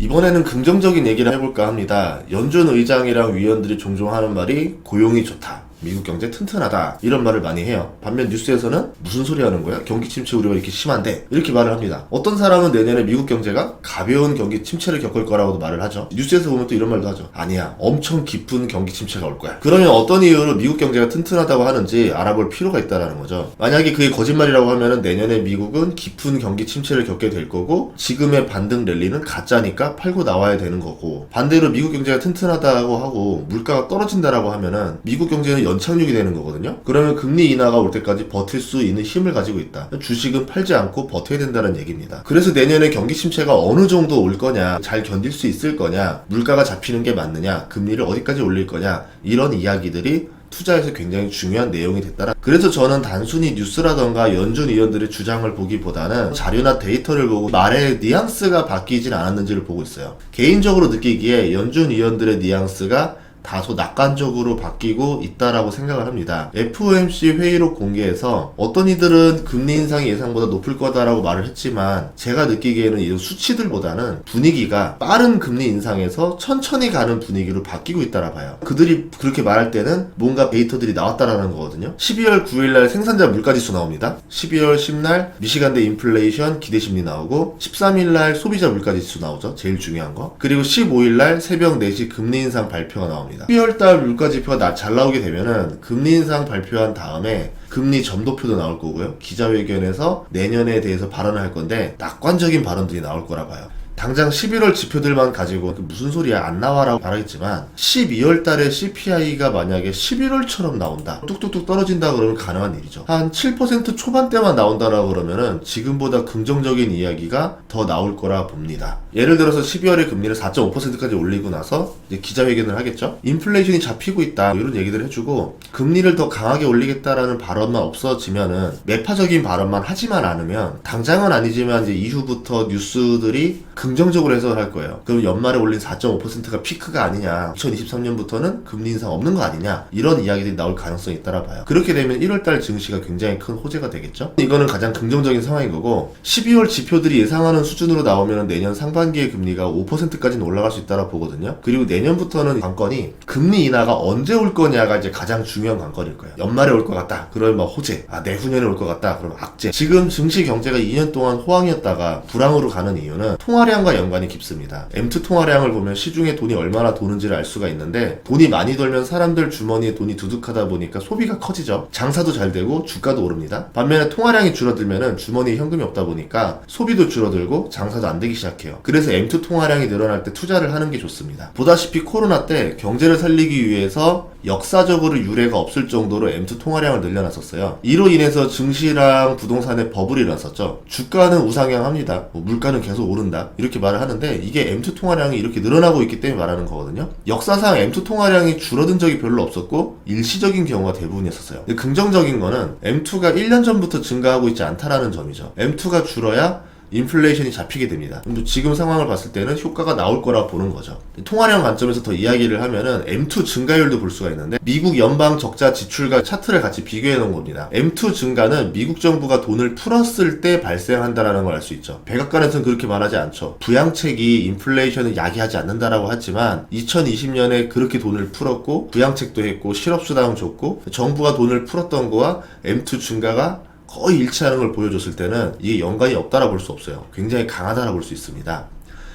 이번에는 긍정적인 얘기를 해볼까 합니다. 연준 의장이랑 위원들이 종종 하는 말이 고용이 좋다, 미국 경제 튼튼하다, 이런 말을 많이 해요. 반면 뉴스에서는 무슨 소리 하는 거야? 경기 침체 우려가 이렇게 심한데? 이렇게 말을 합니다. 어떤 사람은 내년에 미국 경제가 가벼운 경기 침체를 겪을 거라고도 말을 하죠. 뉴스에서 보면 또 이런 말도 하죠. 아니야, 엄청 깊은 경기 침체가 올 거야. 그러면 어떤 이유로 미국 경제가 튼튼하다고 하는지 알아볼 필요가 있다는 거죠. 만약에 그게 거짓말이라고 하면은 내년에 미국은 깊은 경기 침체를 겪게 될 거고, 지금의 반등 랠리는 가짜니까 팔고 나와야 되는 거고, 반대로 미국 경제가 튼튼하다고 하고 물가가 떨어진다라고 하면은 미국 경제는 연착륙이 되는 거거든요. 그러면 금리 인하가 올 때까지 버틸 수 있는 힘을 가지고 있다. 주식은 팔지 않고 버텨야 된다는 얘기입니다. 그래서 내년에 경기 침체가 어느 정도 올 거냐, 잘 견딜 수 있을 거냐, 물가가 잡히는 게 맞느냐, 금리를 어디까지 올릴 거냐, 이런 이야기들이 투자에서 굉장히 중요한 내용이 됐다라. 그래서 저는 단순히 뉴스라던가 연준 위원들의 주장을 보기보다는 자료나 데이터를 보고 말의 뉘앙스가 바뀌진 않았는지를 보고 있어요. 개인적으로 느끼기에 연준 위원들의 뉘앙스가 다소 낙관적으로 바뀌고 있다라고 생각을 합니다. FOMC 회의록 공개에서 어떤 이들은 금리 인상이 예상보다 높을 거다라고 말을 했지만, 제가 느끼기에는 이 수치들보다는 분위기가 빠른 금리 인상에서 천천히 가는 분위기로 바뀌고 있다라 봐요. 그들이 그렇게 말할 때는 뭔가 데이터들이 나왔다라는 거거든요. 12월 9일날 생산자 물가지수 나옵니다. 12월 10날 미시간대 인플레이션 기대심리 나오고, 13일날 소비자 물가지수 나오죠. 제일 중요한 거. 그리고 15일날 새벽 4시 금리 인상 발표가 나옵니다. 12월달 물가지표가 잘 나오게 되면은 금리 인상 발표한 다음에 금리 점도표도 나올 거고요. 기자회견에서 내년에 대해서 발언을 할 건데 낙관적인 발언들이 나올 거라 봐요. 당장 11월 지표들만 가지고 무슨 소리야 안 나와라고 말하겠지만, 12월 달에 CPI가 만약에 11월처럼 나온다, 뚝뚝뚝 떨어진다 그러면 가능한 일이죠. 한 7% 초반대만 나온다라고 그러면은 지금보다 긍정적인 이야기가 더 나올 거라 봅니다. 예를 들어서 12월에 금리를 4.5%까지 올리고 나서 이제 기자회견을 하겠죠. 인플레이션이 잡히고 있다, 이런 얘기들 해주고 금리를 더 강하게 올리겠다라는 발언만 없어지면은, 매파적인 발언만 하지만 않으면, 당장은 아니지만 이제 이후부터 뉴스들이 긍정적으로 해석을 할 거예요. 그럼 연말에 올린 4.5%가 피크가 아니냐, 2023년부터는 금리 인상 없는 거 아니냐, 이런 이야기들이 나올 가능성이 있다라 봐요. 그렇게 되면 1월달 증시가 굉장히 큰 호재가 되겠죠. 이거는 가장 긍정적인 상황인 거고, 12월 지표들이 예상하는 수준으로 나오면 내년 상반기에 금리가 5%까지는 올라갈 수 있다라 보거든요. 그리고 내년부터는 관건이 금리 인하가 언제 올 거냐가 이제 가장 중요한 관건일 거예요. 연말에 올 것 같다, 그러면 막 호재, 내후년에 올 것 같다, 그러면 악재. 지금 증시 경제가 2년 동안 호황이었다가 불황으로 가는 이유는 통화량과 연관이 깊습니다. M2 통화량을 보면 시중에 돈이 얼마나 도는지를 알 수가 있는데, 돈이 많이 돌면 사람들 주머니에 돈이 두둑하다 보니까 소비가 커지죠. 장사도 잘 되고 주가도 오릅니다. 반면에 통화량이 줄어들면은 주머니에 현금이 없다 보니까 소비도 줄어들고 장사도 안 되기 시작해요. 그래서 M2 통화량이 늘어날 때 투자를 하는 게 좋습니다. 보다시피 코로나 때 경제를 살리기 위해서 역사적으로 유례가 없을 정도로 M2 통화량을 늘려놨었어요. 이로 인해서 증시랑 부동산에 버블이 일어났었죠. 주가는 우상향합니다. 물가는 계속 오른다, 이렇게 말을 하는데, 이게 M2 통화량이 이렇게 늘어나고 있기 때문에 말하는 거거든요. 역사상 M2 통화량이 줄어든 적이 별로 없었고 일시적인 경우가 대부분이었어요. 근데 긍정적인 거는 M2가 1년 전부터 증가하고 있지 않다라는 점이죠. M2가 줄어야 인플레이션이 잡히게 됩니다. 지금 상황을 봤을 때는 효과가 나올 거라 보는 거죠. 통화량 관점에서 더 이야기를 하면은 M2 증가율도 볼 수가 있는데, 미국 연방 적자 지출과 차트를 같이 비교해 놓은 겁니다. M2 증가는 미국 정부가 돈을 풀었을 때 발생한다라는 걸 알 수 있죠. 백악관에서는 그렇게 말하지 않죠. 부양책이 인플레이션을 야기하지 않는다라고 하지만 2020년에 그렇게 돈을 풀었고 부양책도 했고 실업수당 줬고, 정부가 돈을 풀었던 거와 M2 증가가 거의 일치하는 걸 보여줬을 때는 이게 연관이 없다라 볼 수 없어요. 굉장히 강하다라 볼 수 있습니다.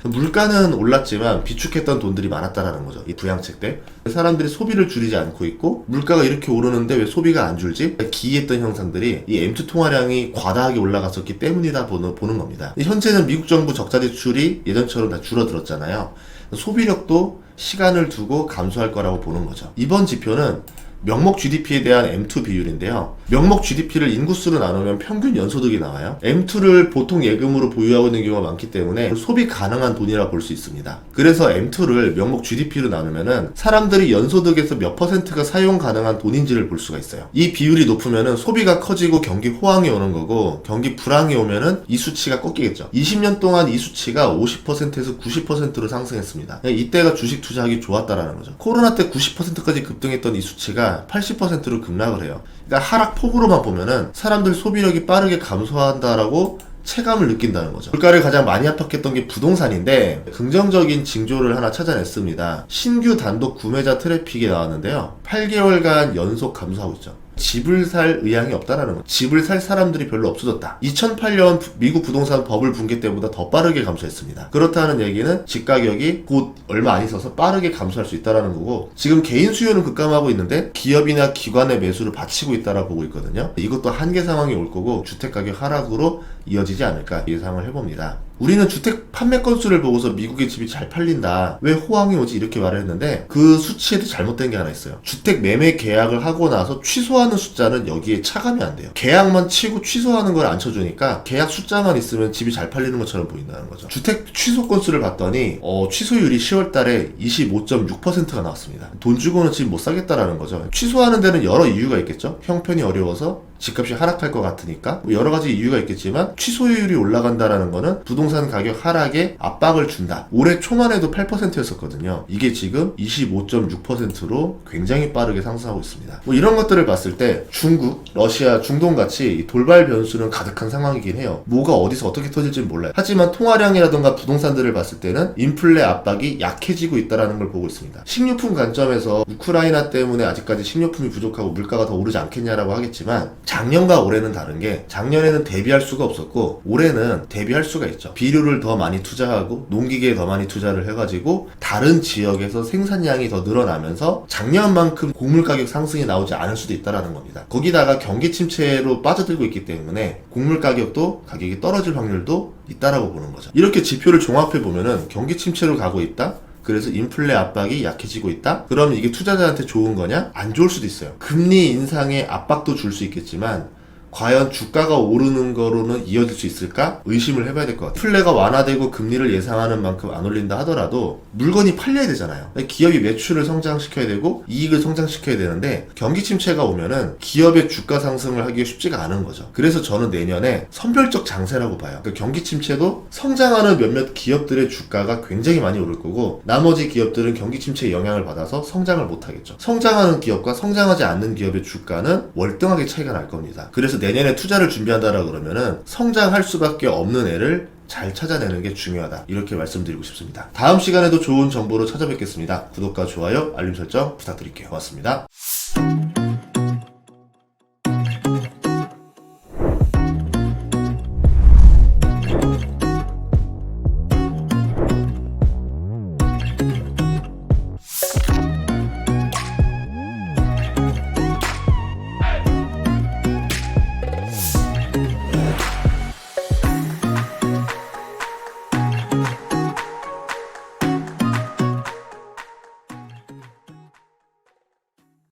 물가는 올랐지만 비축했던 돈들이 많았다라는 거죠. 이 부양책 때 사람들이 소비를 줄이지 않고 있고, 물가가 이렇게 오르는데 왜 소비가 안 줄지? 기이했던 형상들이 이 M2 통화량이 과다하게 올라갔었기 때문이다 보는 겁니다. 현재는 미국 정부 적자 지출이 예전처럼 다 줄어들었잖아요. 소비력도 시간을 두고 감소할 거라고 보는 거죠. 이번 지표는 명목 GDP에 대한 M2 비율인데요. 명목 GDP를 인구수로 나누면 평균 연소득이 나와요. M2를 보통 예금으로 보유하고 있는 경우가 많기 때문에 소비 가능한 돈이라 볼 수 있습니다. 그래서 M2를 명목 GDP로 나누면은 사람들이 연소득에서 몇 %가 사용 가능한 돈인지를 볼 수가 있어요. 이 비율이 높으면은 소비가 커지고 경기 호황이 오는 거고, 경기 불황이 오면은 이 수치가 꺾이겠죠. 20년 동안 이 수치가 50%에서 90%로 상승했습니다. 이때가 주식 투자하기 좋았다라는 거죠. 코로나 때 90%까지 급등했던 이 수치가 80%로 급락을 해요. 그러니까 하락폭으로만 보면은 사람들 소비력이 빠르게 감소한다라고 체감을 느낀다는 거죠. 물가를 가장 많이 압박했던 게 부동산인데 긍정적인 징조를 하나 찾아냈습니다. 신규 단독 구매자 트래픽이 나왔는데요. 8개월간 연속 감소하고 있죠. 집을 살 의향이 없다라는 거죠. 집을 살 사람들이 별로 없어졌다. 2008년 미국 부동산 버블 붕괴 때보다 더 빠르게 감소했습니다. 그렇다는 얘기는 집 가격이 곧 얼마 안 있어서 빠르게 감소할 수 있다는 거고, 지금 개인 수요는 급감하고 있는데 기업이나 기관의 매수를 받치고 있다라고 보고 있거든요. 이것도 한계 상황이 올 거고 주택 가격 하락으로 이어지지 않을까 예상을 해봅니다. 우리는 주택 판매 건수를 보고서 미국의 집이 잘 팔린다, 왜 호황이 오지, 이렇게 말을 했는데 그 수치에도 잘못된 게 하나 있어요. 주택 매매 계약을 하고 나서 취소하는 숫자는 여기에 차감이 안 돼요. 계약만 치고 취소하는 걸 안 쳐주니까 계약 숫자만 있으면 집이 잘 팔리는 것처럼 보인다는 거죠. 주택 취소 건수를 봤더니 취소율이 10월 달에 25.6%가 나왔습니다. 돈 주고는 집 못 사겠다라는 거죠. 취소하는 데는 여러 이유가 있겠죠. 형편이 어려워서, 집값이 하락할 것 같으니까, 여러 가지 이유가 있겠지만 취소율이 올라간다라는 거는 부동산 가격 하락에 압박을 준다. 올해 초만 해도 8%였었거든요. 이게 지금 25.6%로 굉장히 빠르게 상승하고 있습니다. 이런 것들을 봤을 때 중국, 러시아, 중동 같이 돌발 변수는 가득한 상황이긴 해요. 뭐가 어디서 어떻게 터질지는 몰라요. 하지만 통화량이라던가 부동산들을 봤을 때는 인플레 압박이 약해지고 있다는 걸 보고 있습니다. 식료품 관점에서 우크라이나 때문에 아직까지 식료품이 부족하고 물가가 더 오르지 않겠냐라고 하겠지만, 작년과 올해는 다른 게, 작년에는 대비할 수가 없었고 올해는 대비할 수가 있죠. 비료를 더 많이 투자하고 농기계에 더 많이 투자를 해가지고 다른 지역에서 생산량이 더 늘어나면서 작년만큼 곡물 가격 상승이 나오지 않을 수도 있다는 겁니다. 거기다가 경기 침체로 빠져들고 있기 때문에 곡물 가격도 가격이 떨어질 확률도 있다라고 보는 거죠. 이렇게 지표를 종합해 보면은 경기 침체로 가고 있다, 그래서 인플레 압박이 약해지고 있다? 그러면 이게 투자자한테 좋은 거냐? 안 좋을 수도 있어요. 금리 인상에 압박도 줄 수 있겠지만 과연 주가가 오르는 거로는 이어질 수 있을까? 의심을 해봐야 될 것 같아요. 인플레가 완화되고 금리를 예상하는 만큼 안 올린다 하더라도 물건이 팔려야 되잖아요. 기업이 매출을 성장시켜야 되고 이익을 성장시켜야 되는데 경기 침체가 오면은 기업의 주가 상승을 하기가 쉽지가 않은 거죠. 그래서 저는 내년에 선별적 장세라고 봐요. 그러니까 경기 침체도 성장하는 몇몇 기업들의 주가가 굉장히 많이 오를 거고, 나머지 기업들은 경기 침체의 영향을 받아서 성장을 못 하겠죠. 성장하는 기업과 성장하지 않는 기업의 주가는 월등하게 차이가 날 겁니다. 그래서 내년에 투자를 준비한다라 그러면은 성장할 수밖에 없는 애를 잘 찾아내는 게 중요하다, 이렇게 말씀드리고 싶습니다. 다음 시간에도 좋은 정보로 찾아뵙겠습니다. 구독과 좋아요, 알림 설정 부탁드릴게요. 고맙습니다.